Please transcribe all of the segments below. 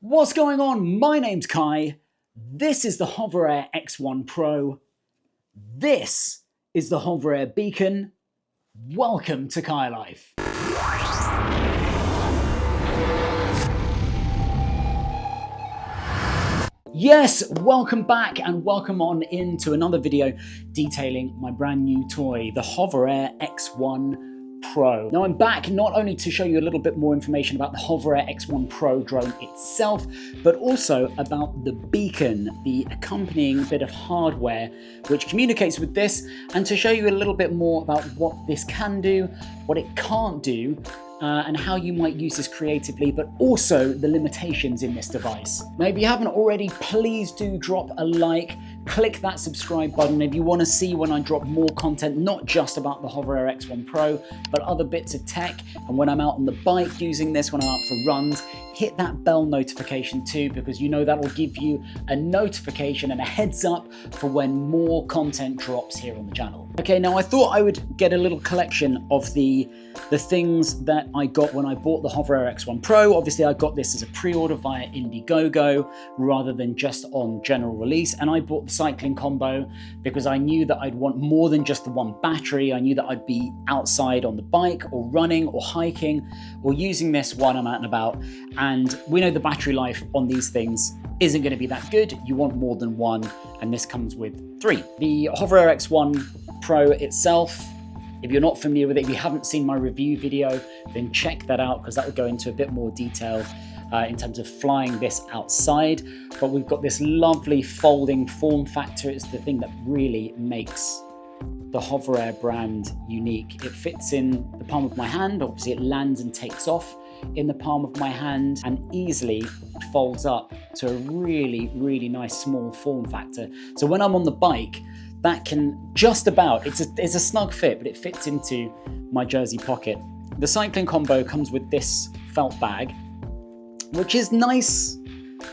What's going on? My name's Kai. This is the Hoverair X1 Pro. This is the Hoverair Beacon. Welcome to CaiLife. Yes, welcome back and welcome on into another video detailing my brand new toy, the Hoverair X1 Pro. Now I'm back not only to show you a little bit more information about the Hoverair X1 Pro drone itself, but also about the beacon, the accompanying bit of hardware which communicates with this, and to show you a little bit more about what this can do, what it can't do, and how you might use this creatively, but also the limitations in this device. Now, if you haven't already, please do drop a like, click that subscribe button if you want to see when I drop more content, not just about the Hoverair X1 Pro, but other bits of tech. And when I'm out on the bike using this, when I'm out for runs, hit that bell notification too, because you know that will give you a notification and a heads up for when more content drops here on the channel. Okay, now I thought I would get a little collection of the things that I got when I bought the Hoverair X1 Pro. Obviously, I got this as a pre-order via Indiegogo rather than just on general release. And I bought the cycling combo because I knew that I'd want more than just the one battery. I knew that I'd be outside on the bike or running or hiking or using this while I'm out and about. And we know the battery life on these things isn't going to be that good. You want more than one, and this comes with 3. The Hoverair X1 Pro itself, if you're not familiar with it, if you haven't seen my review video, then check that out because that will go into a bit more detail in terms of flying this outside. But we've got this lovely folding form factor. It's the thing that really makes the Hoverair brand unique. It fits in the palm of my hand. Obviously, it lands and takes off in the palm of my hand and easily folds up to a really, really nice small form factor. So when I'm on the bike, that can just about, it's a snug fit, but it fits into my jersey pocket. The cycling combo comes with this felt bag, which is nice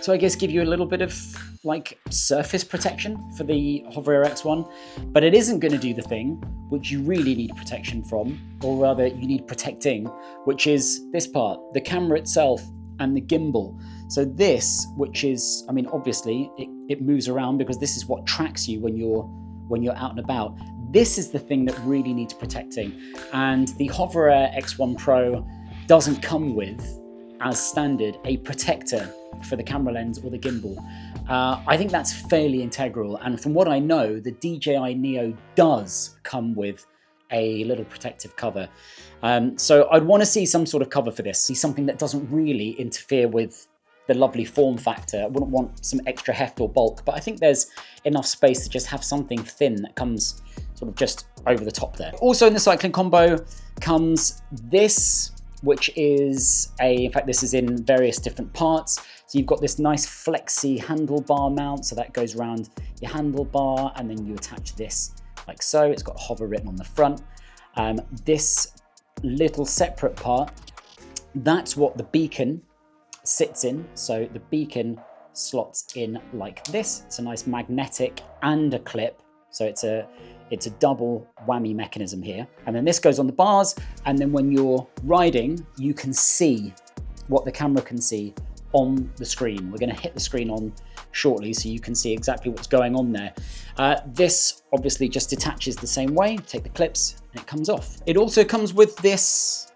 to, I guess, give you a little bit of like surface protection for the Hoverair X1, but it isn't going to do the thing which you really need protection from, or rather you need protecting, which is this part, the camera itself and the gimbal. So this, which is, I mean, obviously it moves around because this is what tracks you when you're out and about. This is the thing that really needs protecting. And the Hoverair X1 Pro doesn't come with, as standard, a protector for the camera lens or the gimbal. I think that's fairly integral. And from what I know, the DJI Neo does come with a little protective cover. So I'd want to see some sort of cover for this, see something that doesn't really interfere with the lovely form factor. I wouldn't want some extra heft or bulk, but I think there's enough space to just have something thin that comes sort of just over the top there. Also in the cycling combo comes this, which is in fact, this is in various different parts. So you've got this nice flexy handlebar mount, so that goes around your handlebar, and then you attach this like so. It's got Hover written on the front. This little separate part, that's what the beacon sits in. So the beacon slots in like this. It's a nice magnetic and a clip. So it's a double whammy mechanism here. And then this goes on the bars. And then when you're riding, you can see what the camera can see on the screen. We're going to hit the screen on shortly so you can see exactly what's going on there. This obviously just detaches the same way. Take the clips and it comes off. It also comes with this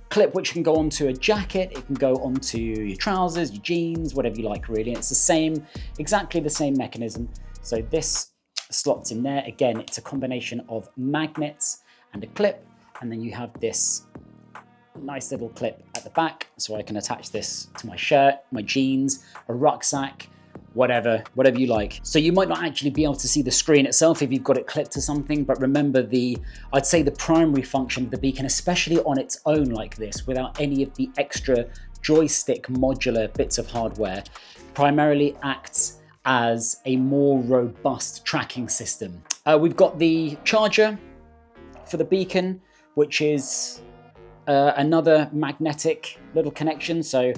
clip which can go onto a jacket, it can go onto your trousers, your jeans, whatever you like really. It's the same, exactly the same mechanism. So this slots in there. Again, it's a combination of magnets and a clip, and then you have this nice little clip at the back, so I can attach this to my shirt, my jeans, a rucksack, whatever you like. So you might not actually be able to see the screen itself if you've got it clipped to something, but remember I'd say the primary function of the beacon, especially on its own like this, without any of the extra joystick modular bits of hardware, primarily acts as a more robust tracking system. We've got the charger for the beacon, which is another magnetic little connection. So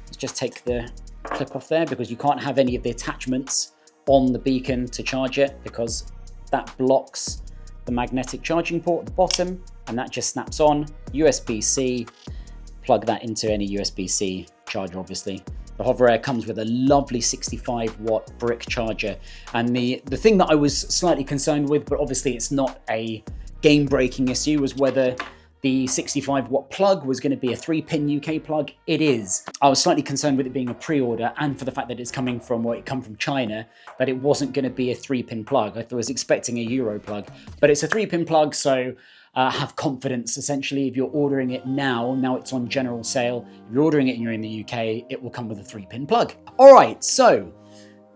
let's just take the clip off there because you can't have any of the attachments on the beacon to charge it because that blocks the magnetic charging port at the bottom, and that just snaps on. USB-C, plug that into any USB-C charger obviously, The Hoverair comes with a lovely 65-watt brick charger. And the thing that I was slightly concerned with, but obviously it's not a game-breaking issue, was whether the 65-watt plug was going to be a 3-pin UK plug. It is. I was slightly concerned with it being a pre-order, and for the fact that it's coming from, well, it come from China, that it wasn't going to be a 3-pin plug. I was expecting a Euro plug, but it's a 3-pin plug, so have confidence. Essentially, if you're ordering it now it's on general sale. If you're ordering it and you're in the UK, it will come with a 3-pin plug. All right, so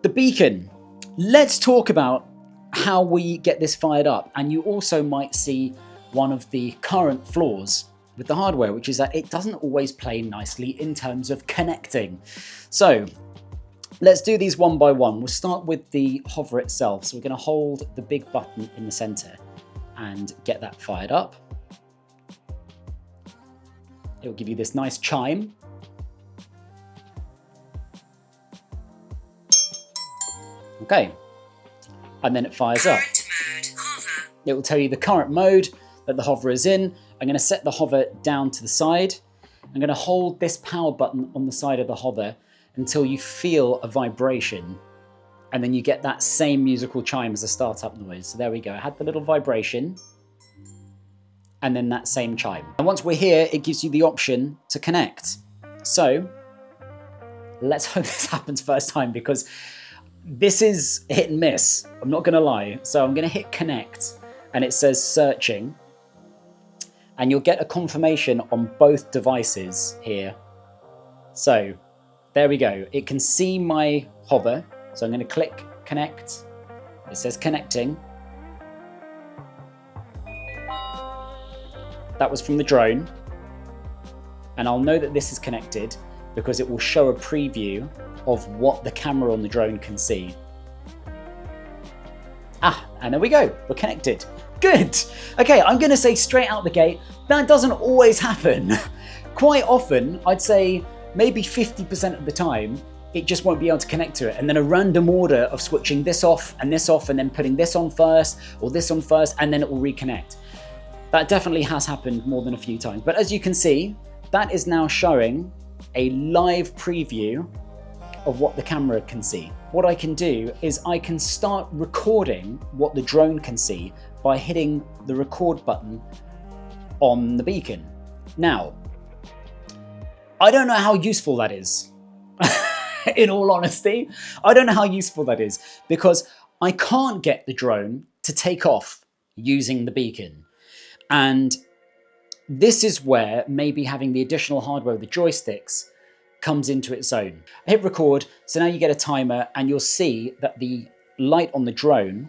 the beacon. Let's talk about how we get this fired up. And you also might see one of the current flaws with the hardware, which is that it doesn't always play nicely in terms of connecting. So let's do these one by one. We'll start with the hover itself. So we're going to hold the big button in the center and get that fired up. It'll give you this nice chime. Okay, and then it fires up. It will tell you the current mode that the hover is in. I'm going to set the hover down to the side. I'm going to hold this power button on the side of the hover until you feel a vibration. And then you get that same musical chime as a startup noise. So there we go. I had the little vibration and then that same chime. And once we're here, it gives you the option to connect. So let's hope this happens first time, because this is hit and miss. I'm not going to lie. So I'm going to hit connect and it says searching. And you'll get a confirmation on both devices here. So there we go. It can see my hover. So I'm going to click connect. It says connecting. That was from the drone. And I'll know that this is connected because it will show a preview of what the camera on the drone can see. And there we go. We're connected. Good. Okay, I'm going to say straight out the gate, that doesn't always happen. Quite often, I'd say maybe 50% of the time, it just won't be able to connect to it. And then a random order of switching this off, and then putting this on first, or this on first, and then it will reconnect. That definitely has happened more than a few times. But as you can see, that is now showing a live preview of what the camera can see. What I can do is I can start recording what the drone can see by hitting the record button on the beacon. Now, I don't know how useful that is. In all honesty, I don't know how useful that is, because I can't get the drone to take off using the beacon. And this is where maybe having the additional hardware with the joysticks comes into its own. I hit record, so now you get a timer, and you'll see that the light on the drone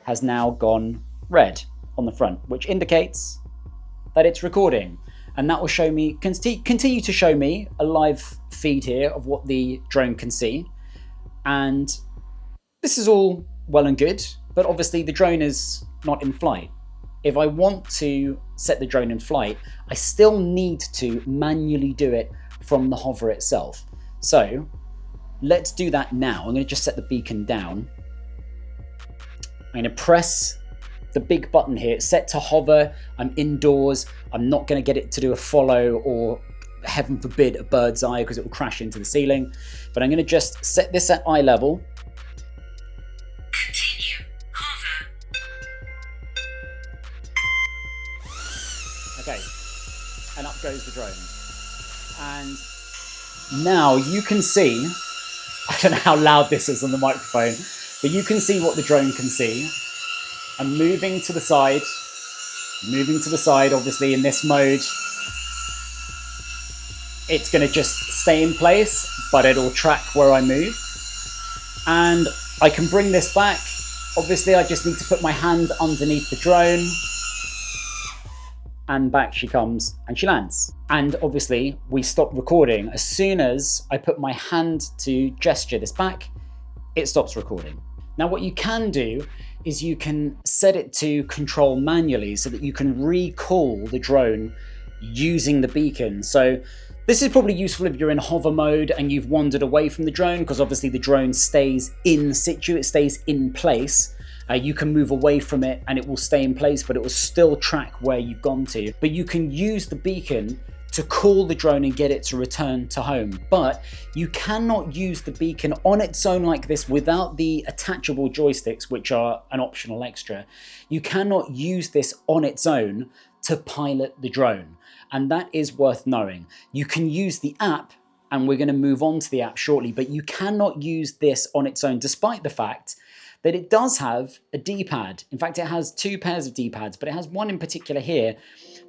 has now gone red on the front, which indicates that it's recording. And that will show me, continue to show me a live feed here of what the drone can see. And this is all well and good, but obviously the drone is not in flight. If I want to set the drone in flight, I still need to manually do it from the hover itself. So let's do that now. I'm going to just set the beacon down. I'm going to press the big button here. It's set to hover. I'm indoors. I'm not going to get it to do a follow or, heaven forbid, a bird's eye, because it will crash into the ceiling. But I'm going to just set this at eye level. Continue. Hover. Okay. And up goes the drone. And now you can see, I don't know how loud this is on the microphone, but you can see what the drone can see. I'm moving to the side, obviously in this mode. It's going to just stay in place, but it'll track where I move. And I can bring this back. Obviously, I just need to put my hand underneath the drone. And back she comes and she lands. And obviously we stop recording. As soon as I put my hand to gesture this back, it stops recording. Now what you can do is you can set it to control manually so that you can recall the drone using the beacon. So this is probably useful if you're in hover mode and you've wandered away from the drone, because obviously the drone stays in situ, it stays in place. You can move away from it and it will stay in place, but it will still track where you've gone to. But you can use the beacon to call the drone and get it to return to home. But you cannot use the beacon on its own like this without the attachable joysticks, which are an optional extra. You cannot use this on its own to pilot the drone. And that is worth knowing. You can use the app, and we're going to move on to the app shortly, but you cannot use this on its own, despite the fact that it does have a D-pad. In fact, it has 2 pairs of D-pads, but it has one in particular here,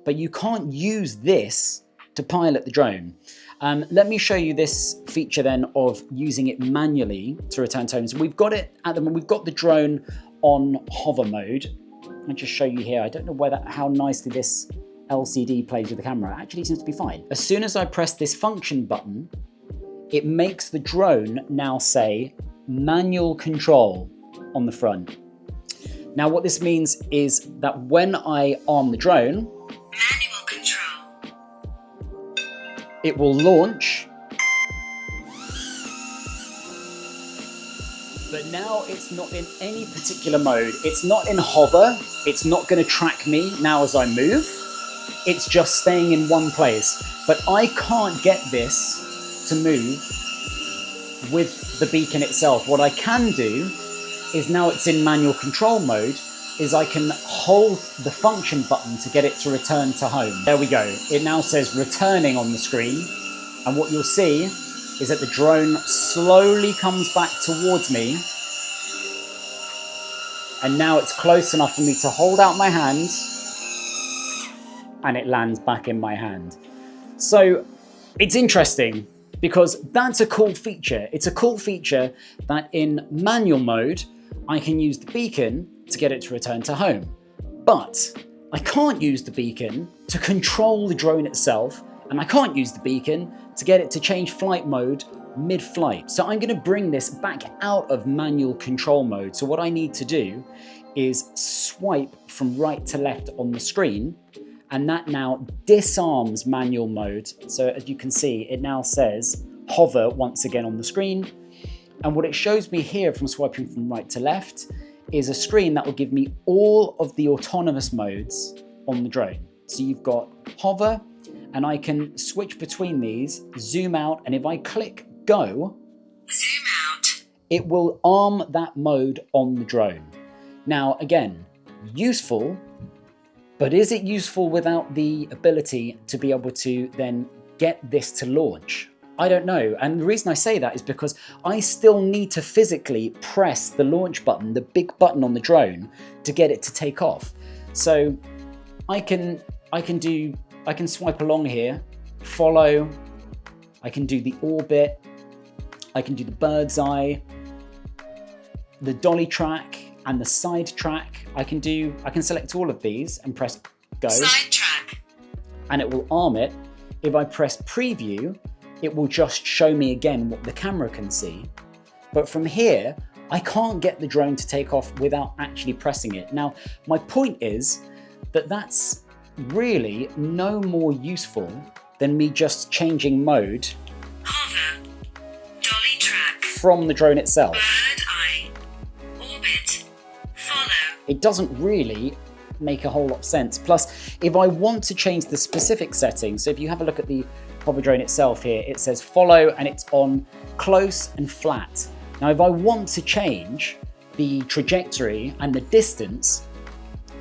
but you can't use this to pilot the drone. Let me show you this feature then of using it manually to return to home. So we've got it at the moment, we've got the drone on hover mode. I'll just show you here. I don't know how nicely this LCD plays with the camera. It actually seems to be fine. As soon as I press this function button, it makes the drone now say manual control on the front. Now what this means is that when I arm the drone, manual control, it will launch. But now it's not in any particular mode. It's not in hover. It's not going to track me now as I move. It's just staying in one place. But I can't get this to move with the beacon itself. What I can do is, now it's in manual control mode, is I can hold the function button to get it to return to home. There we go. It now says returning on the screen. And what you'll see is that the drone slowly comes back towards me. And now it's close enough for me to hold out my hand, and it lands back in my hand. So it's interesting because that's a cool feature. It's a cool feature that in manual mode, I can use the beacon to get it to return to home. But I can't use the beacon to control the drone itself, and I can't use the beacon to get it to change flight mode mid-flight. So I'm going to bring this back out of manual control mode. So what I need to do is swipe from right to left on the screen, and that now disarms manual mode. So as you can see, it now says hover once again on the screen. And what it shows me here from swiping from right to left is a screen that will give me all of the autonomous modes on the drone. So you've got hover, and I can switch between these, zoom out, and if I click go, zoom out, it will arm that mode on the drone. Now, again, useful, but is it useful without the ability to be able to then get this to launch? I don't know. And the reason I say that is because I still need to physically press the launch button, the big button on the drone, to get it to take off. So I can swipe along here, follow, I can do the orbit, I can do the bird's eye, the dolly track, and the side track. I can select all of these and press go. side track, And it will arm it. If I press preview, it will just show me again what the camera can see. But from here, I can't get the drone to take off without actually pressing it. Now, my point is that that's really no more useful than me just changing mode hover, dolly track, from the drone itself. bird eye, orbit, follow. It doesn't really make a whole lot of sense. Plus, if I want to change the specific settings, so if you have a look at the hover drone itself here, it says follow and it's on close and flat. Now, if I want to change the trajectory and the distance,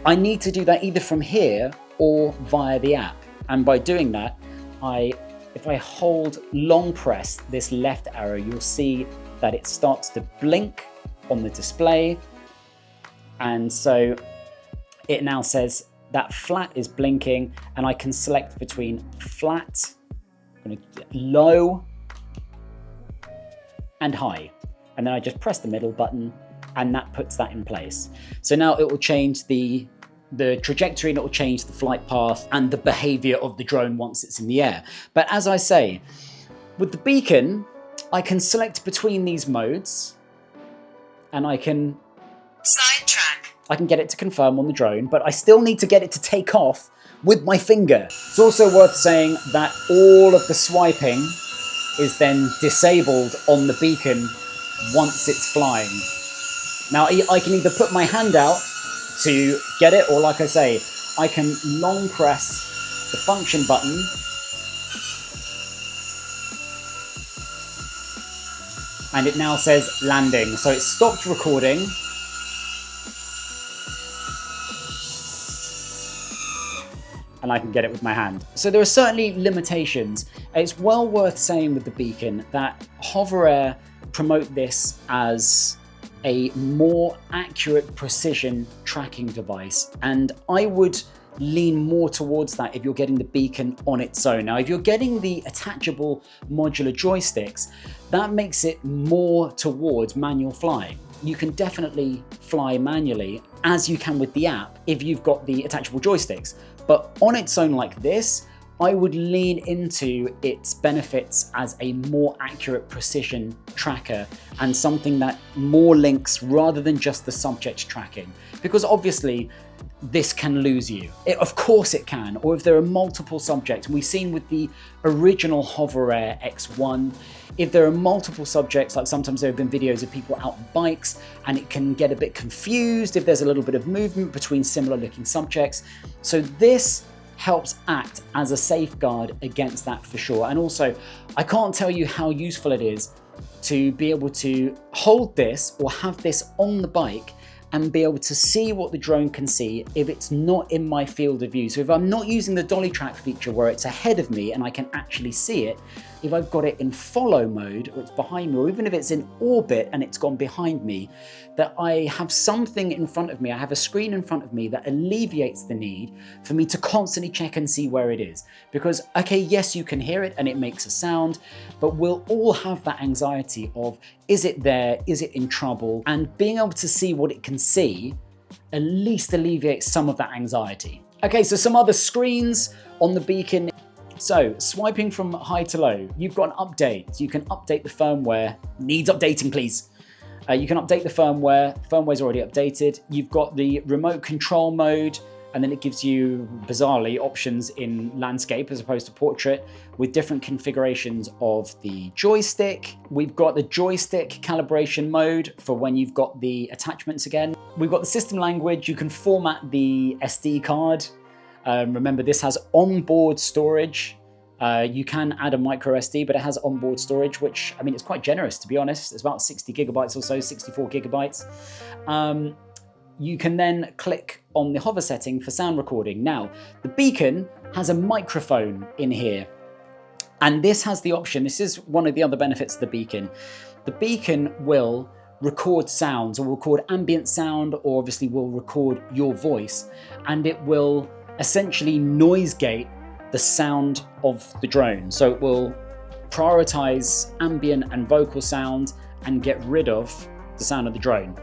I need to do that either from here or via the app. And by doing that, if I hold long press this left arrow, you'll see that it starts to blink on the display. And so it now says that flat is blinking, and I can select between flat, low, and high. And then I just press the middle button, and that puts that in place. So now it will change the trajectory, and it will change the flight path and the behavior of the drone once it's in the air. But as I say, with the beacon, I can select between these modes, and I can Sidetrack. I can get it to confirm on the drone, but I still need to get it to take off with my finger. It's also worth saying that all of the swiping is then disabled on the beacon once it's flying. Now, I can either put my hand out to get it, or like I say, I can long press the function button and it now says landing. So it stopped recording. And I can get it with my hand. So there are certainly limitations. It's well worth saying with the Beacon that Hoverair promote this as a more accurate precision tracking device. And I would lean more towards that if you're getting the Beacon on its own. Now, if you're getting the attachable modular joysticks, that makes it more towards manual flying. You can definitely fly manually as you can with the app if you've got the attachable joysticks. But on its own like this, I would lean into its benefits as a more accurate precision tracker and something that more links rather than just the subject tracking. Because obviously this can lose you. Of course it can, or if there are multiple subjects. We've seen with the original Hoverair X1, if there are multiple subjects, like sometimes there have been videos of people out on bikes and it can get a bit confused if there's a little bit of movement between similar looking subjects. So this helps act as a safeguard against that for sure. And also, I can't tell you how useful it is to be able to hold this or have this on the bike and be able to see what the drone can see if it's not in my field of view. So if I'm not using the dolly track feature where it's ahead of me and I can actually see it, if I've got it in follow mode or it's behind me, or even if it's in orbit and it's gone behind me, that I have something in front of me, I have a screen in front of me that alleviates the need for me to constantly check and see where it is. Because, okay, yes, you can hear it and it makes a sound, but we'll all have that anxiety of, is it there? Is it in trouble? And being able to see what it can see at least alleviates some of that anxiety. Okay, so some other screens on the Beacon. So swiping from high to low, you've got an update. You can update the firmware. Needs updating, please. You can update the firmware. Firmware's already updated. You've got the remote control mode, and then it gives you, bizarrely, options in landscape as opposed to portrait with different configurations of the joystick. We've got the joystick calibration mode for when you've got the attachments again. We've got the system language. You can format the SD card. Remember, this has onboard storage. You can add a micro SD, but it has onboard storage, which, I mean, it's quite generous, to be honest. It's about 60 gigabytes or so, 64 gigabytes. You can then click on the hover setting for sound recording. Now, the Beacon has a microphone in here, and this has the option. This is one of the other benefits of the Beacon. The Beacon will record sounds, or record ambient sound, or obviously will record your voice, and it will essentially noise gate the sound of the drone. So it will prioritize ambient and vocal sound and get rid of the sound of the drone.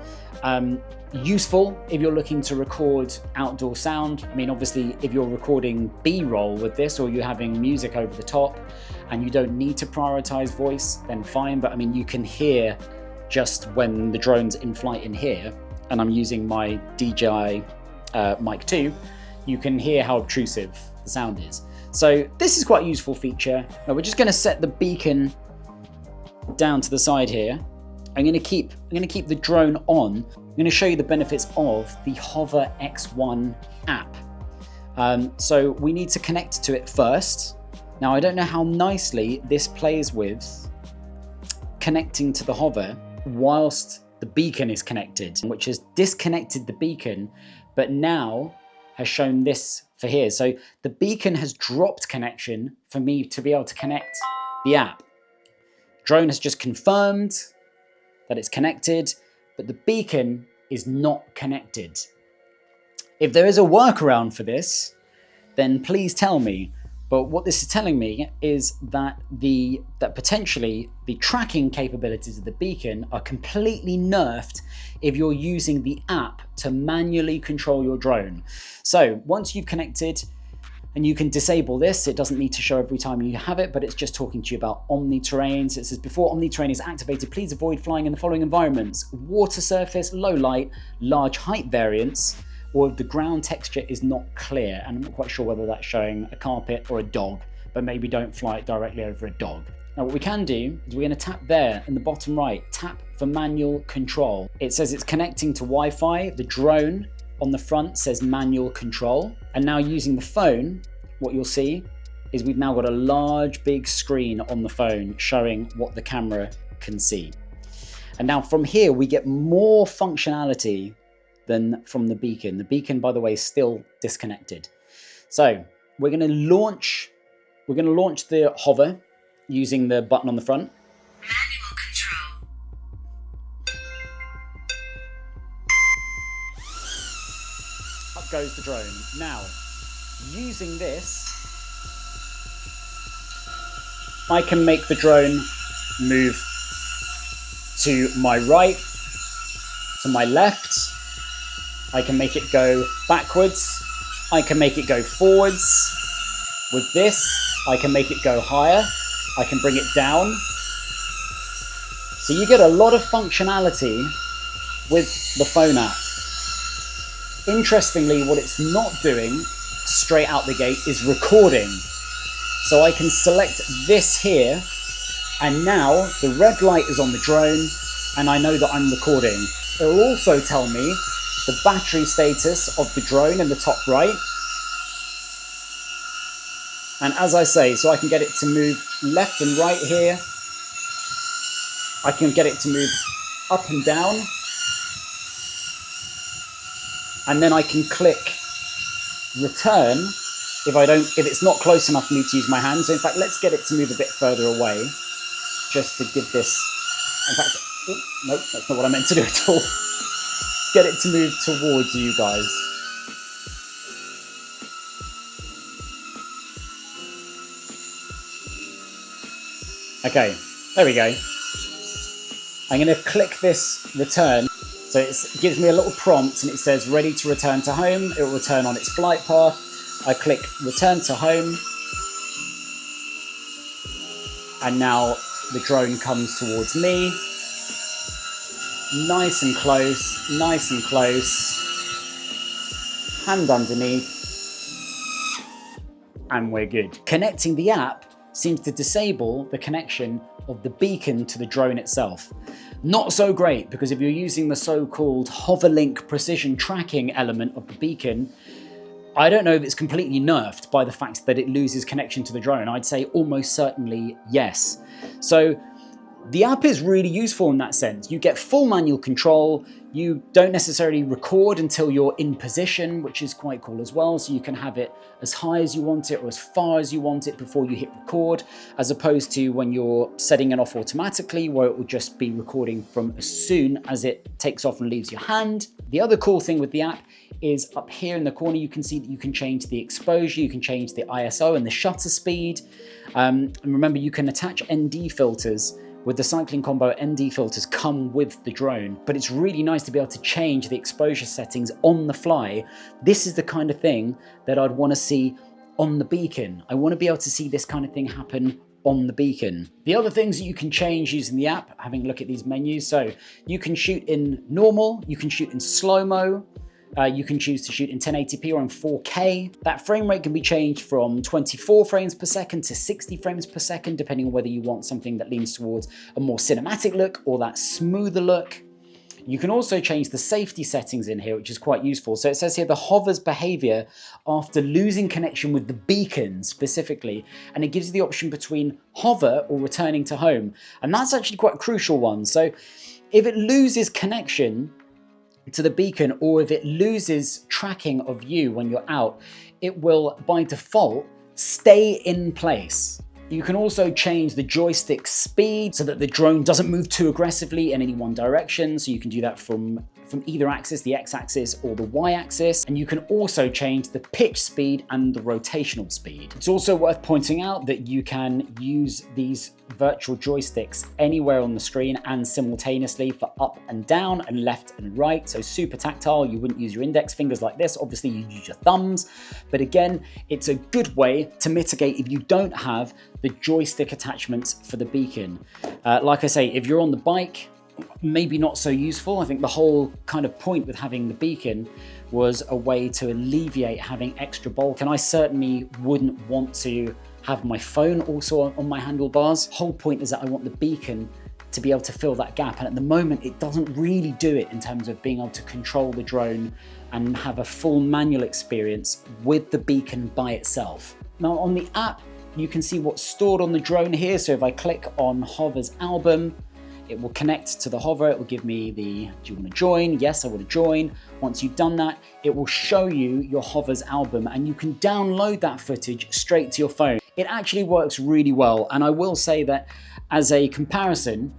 Useful if you're looking to record outdoor sound. I mean, obviously, if you're recording B-roll with this, or you're having music over the top and you don't need to prioritize voice, then fine. But I mean, you can hear just when the drone's in flight in here, and I'm using my DJI Mic 2, you can hear how obtrusive the sound is. So this is quite a useful feature. Now we're just going to set the Beacon down to the side here. I'm going to keep the drone on. I'm going to show you the benefits of the Hoverair X1 app. So we need to connect to it first. Now I don't know how nicely this plays with connecting to the Hover whilst the Beacon is connected, which has disconnected the Beacon, but now has shown this for here. So the Beacon has dropped connection for me to be able to connect the app. Drone has just confirmed that it's connected, but the Beacon is not connected. If there is a workaround for this, then please tell me. But what this is telling me is that potentially the tracking capabilities of the Beacon are completely nerfed if you're using the app to manually control your drone. So once you've connected, and you can disable this, it doesn't need to show every time you have it, but it's just talking to you about omni-terrain. So it says, before omni-terrain is activated, please avoid flying in the following environments: water surface, low light, large height variance, or if the ground texture is not clear. And I'm not quite sure whether that's showing a carpet or a dog, but maybe don't fly it directly over a dog. Now what we can do is we're going to tap there in the bottom right, tap for manual control. It says it's connecting to Wi-Fi. The drone on the front says manual control. And now using the phone, what you'll see is we've now got a large big screen on the phone showing what the camera can see. And now from here, we get more functionality than from the beacon. The beacon, by the way, is still disconnected. So we're going to launch the hover using the button on the front. Manual control. Up goes the drone. Now, using this, I can make the drone move to my right, to my left. I can make it go backwards. I can make it go forwards. With this, I can make it go higher. I can bring it down. So you get a lot of functionality with the phone app. Interestingly, what it's not doing straight out the gate is recording. So I can select this here, and now the red light is on the drone, and I know that I'm recording. It will also tell me the battery status of the drone in the top right. And as I say, so I can get it to move left and right here. I can get it to move up and down. And then I can click return if it's not close enough for me to use my hands. So in fact, let's get it to move a bit further away, just to give this, in fact, nope, that's not what I meant to do at all. Get it to move towards you guys. Okay, there we go. I'm going to click this return. So it gives me a little prompt and it says ready to return to home. It will return on its flight path. I click return to home. And now the drone comes towards me. Nice and close, nice and close. Hand underneath. And we're good. Connecting the app seems to disable the connection of the beacon to the drone itself. Not so great, because if you're using the so-called HoverLink precision tracking element of the beacon, I don't know if it's completely nerfed by the fact that it loses connection to the drone. I'd say almost certainly yes. So the app is really useful in that sense. You get full manual control. You don't necessarily record until you're in position, which is quite cool as well. So you can have it as high as you want it or as far as you want it before you hit record, as opposed to when you're setting it off automatically, where it will just be recording from as soon as it takes off and leaves your hand. The other cool thing with the app is up here in the corner, you can see that you can change the exposure, you can change the ISO and the shutter speed. And remember, you can attach ND filters. With the cycling combo, ND filters come with the drone, but it's really nice to be able to change the exposure settings on the fly. This is the kind of thing that I'd want to see on the beacon. I want to be able to see this kind of thing happen on the beacon. The other things that you can change using the app, having a look at these menus. So you can shoot in normal, you can shoot in slow-mo, you can choose to shoot in 1080p or in 4K. That frame rate can be changed from 24 frames per second to 60 frames per second, depending on whether you want something that leans towards a more cinematic look or that smoother look. You can also change the safety settings in here, which is quite useful. So it says here the hover's behavior after losing connection with the beacon specifically, and it gives you the option between hover or returning to home. And that's actually quite a crucial one. So if it loses connection to the beacon, or if it loses tracking of you when you're out, it will by default stay in place. You can also change the joystick speed so that the drone doesn't move too aggressively in any one direction. So you can do that from either axis, the X-axis or the Y-axis. And you can also change the pitch speed and the rotational speed. It's also worth pointing out that you can use these virtual joysticks anywhere on the screen and simultaneously for up and down and left and right. So super tactile. You wouldn't use your index fingers like this. Obviously you use your thumbs. But again, it's a good way to mitigate if you don't have the joystick attachments for the beacon. Like I say, if you're on the bike, maybe not so useful. I think the whole kind of point with having the beacon was a way to alleviate having extra bulk, and I certainly wouldn't want to have my phone also on my handlebars. Whole point is that I want the beacon to be able to fill that gap, and at the moment it doesn't really do it in terms of being able to control the drone and have a full manual experience with the beacon by itself. Now on the app, you can see what's stored on the drone here. So if I click on Hover's album, It will connect to the hover. It will give me the, do you want to join? Yes, I want to join. Once you've done that, it will show you your hovers album and you can download that footage straight to your phone. It actually works really well. And I will say that as a comparison,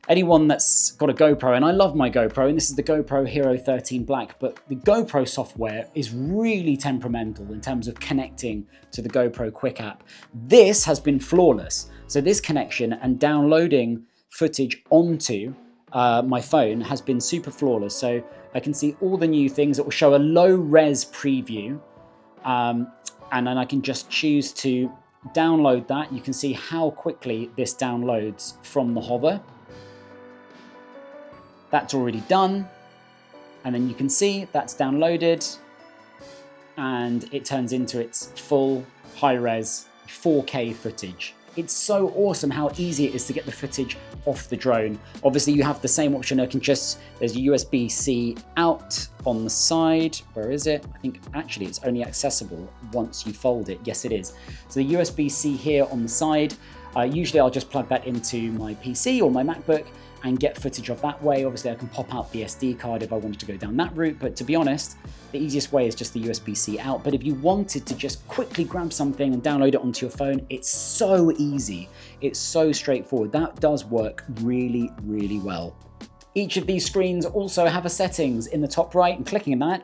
anyone that's got a GoPro, and I love my GoPro, and this is the GoPro Hero 13 Black, but the GoPro software is really temperamental in terms of connecting to the GoPro Quick app. This has been flawless. So this connection and downloading footage onto my phone has been super flawless. So I can see all the new things. It will show a low res preview, and then I can just choose to download that. You can see how quickly this downloads from the hover. That's already done, and then you can see that's downloaded and it turns into its full high-res 4K footage. It's so awesome how easy it is to get the footage off the drone. Obviously you have the same option. there's a USB-C out on the side. Where is it? I think actually it's only accessible once you fold it. Yes, it is. So the USB-C here on the side, usually I'll just plug that into my PC or my MacBook and get footage of that way. Obviously I can pop out the SD card if I wanted to go down that route, but to be honest, the easiest way is just the USB-C out. But if you wanted to just quickly grab something and download it onto your phone, it's so easy. It's so straightforward. That does work really, really well. Each of these screens also have a settings in the top right, and clicking on that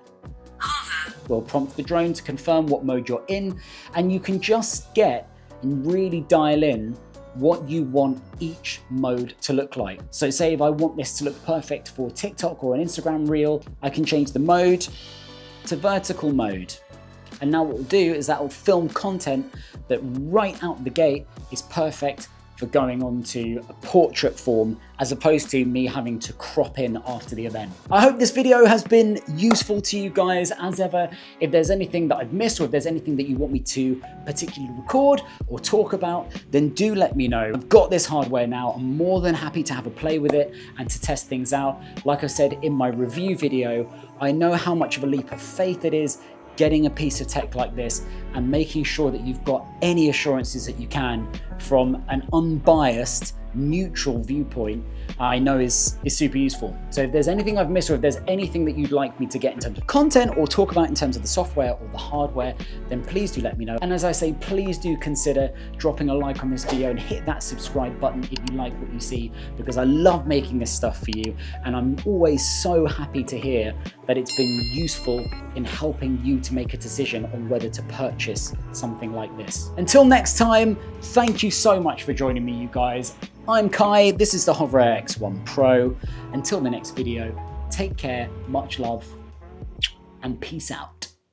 will prompt the drone to confirm what mode you're in, and you can just get and really dial in what you want each mode to look like. So say if I want this to look perfect for TikTok or an Instagram reel, I can change the mode to vertical mode. And now what we'll do is that will film content that right out the gate is perfect for going on to a portrait form, as opposed to me having to crop in after the event. I hope this video has been useful to you guys. As ever, if there's anything that I've missed or if there's anything that you want me to particularly record or talk about, then do let me know. I've got this hardware now. I'm more than happy to have a play with it and to test things out. Like I said in my review video, I know how much of a leap of faith it is getting a piece of tech like this and making sure that you've got any assurances that you can from an unbiased, neutral viewpoint, I know is super useful. So if there's anything I've missed or if there's anything that you'd like me to get in terms of content or talk about in terms of the software or the hardware, then please do let me know. And as I say, please do consider dropping a like on this video and hit that subscribe button if you like what you see, because I love making this stuff for you. And I'm always so happy to hear that it's been useful in helping you to make a decision on whether to purchase something like this. Until next time, thank you so much for joining me, you guys. I'm Kai, this is the Hoverair X1 Pro. Until the next video, take care, much love, and peace out.